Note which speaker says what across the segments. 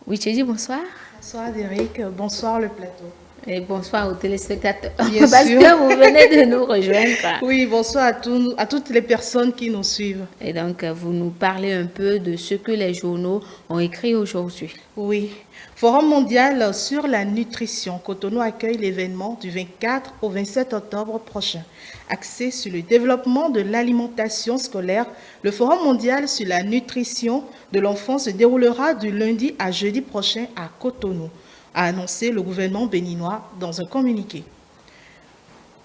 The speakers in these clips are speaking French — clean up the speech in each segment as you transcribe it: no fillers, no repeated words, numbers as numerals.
Speaker 1: Oui, tu dis bonsoir.
Speaker 2: Bonsoir Derek, bonsoir le plateau.
Speaker 1: Et bonsoir aux téléspectateurs.
Speaker 2: Bien
Speaker 1: Parce
Speaker 2: sûr.
Speaker 1: que vous venez de nous rejoindre.
Speaker 2: Oui, bonsoir à toutes les personnes qui nous suivent.
Speaker 1: Et donc, vous nous parlez un peu de ce que les journaux ont écrit aujourd'hui.
Speaker 2: Oui, Forum mondial sur la nutrition. Cotonou accueille l'événement du 24 au 27 octobre prochain. Axé sur le développement de l'alimentation scolaire, le Forum mondial sur la nutrition de l'enfant se déroulera du lundi à jeudi prochain à Cotonou, a annoncé le gouvernement béninois dans un communiqué.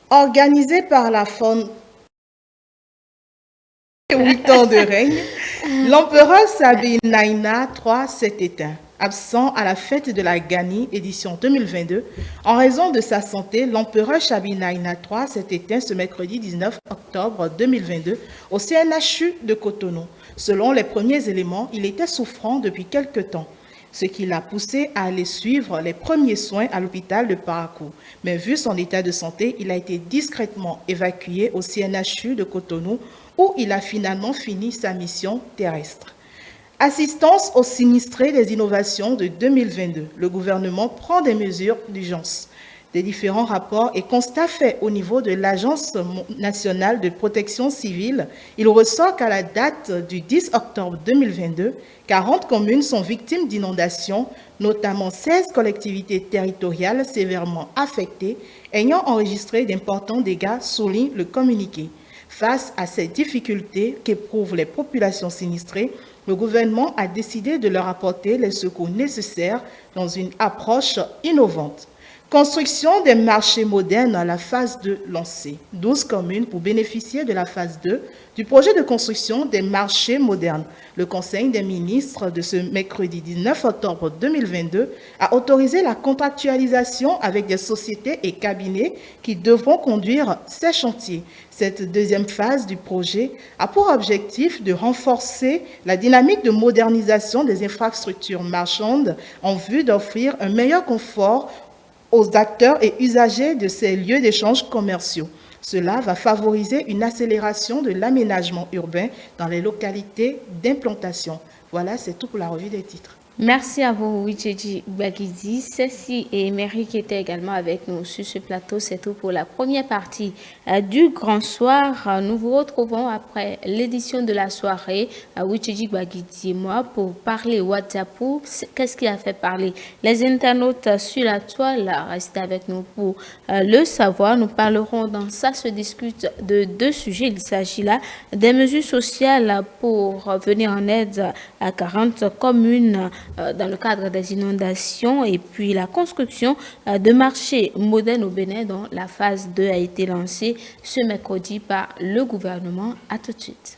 Speaker 2: Organisé par la Fondation 8 ans de règne, l'empereur Sabinaïna III s'est éteint. Absent à la fête de la Gani, édition 2022, en raison de sa santé, l'empereur Sabinaïna III s'est éteint ce mercredi 19 octobre 2022 au CNHU de Cotonou. Selon les premiers éléments, il était souffrant depuis quelque temps, ce qui l'a poussé à aller suivre les premiers soins à l'hôpital de Parakou. Mais vu son état de santé, il a été discrètement évacué au CNHU de Cotonou où il a finalement fini sa mission terrestre. Assistance aux sinistrés des innovations de 2022. Le gouvernement prend des mesures d'urgence. Des différents rapports et constats faits au niveau de l'Agence nationale de protection civile, il ressort qu'à la date du 10 octobre 2022, 40 communes sont victimes d'inondations, notamment 16 collectivités territoriales sévèrement affectées, ayant enregistré d'importants dégâts, souligne le communiqué. Face à ces difficultés qu'éprouvent les populations sinistrées, le gouvernement a décidé de leur apporter les secours nécessaires dans une approche innovante. Construction des marchés modernes à la phase 2 lancée. 12 communes pour bénéficier de la phase 2 du projet de construction des marchés modernes. Le Conseil des ministres de ce mercredi 19 octobre 2022 a autorisé la contractualisation avec des sociétés et cabinets qui devront conduire ces chantiers. Cette deuxième phase du projet a pour objectif de renforcer la dynamique de modernisation des infrastructures marchandes en vue d'offrir un meilleur confort aux acteurs et usagers de ces lieux d'échange commerciaux. Cela va favoriser une accélération de l'aménagement urbain dans les localités d'implantation. Voilà, c'est tout pour la revue des titres.
Speaker 1: Merci à vous, Wicheji Bagidi. Ceci et Mary qui étaient également avec nous sur ce plateau. C'est tout pour la première partie du Grand Soir. Nous vous retrouvons après l'édition de la soirée à Wicheji Bagidi et moi pour parler WhatsApp. Qu'est-ce qui a fait parler les internautes sur la toile? Restez avec nous pour le savoir. Nous parlerons dans Ça se discute de deux sujets. Il s'agit là des mesures sociales pour venir en aide à 40 communes dans le cadre des inondations et puis la construction de marchés modernes au Bénin dont la phase 2 a été lancée ce mercredi par le gouvernement. À tout de suite.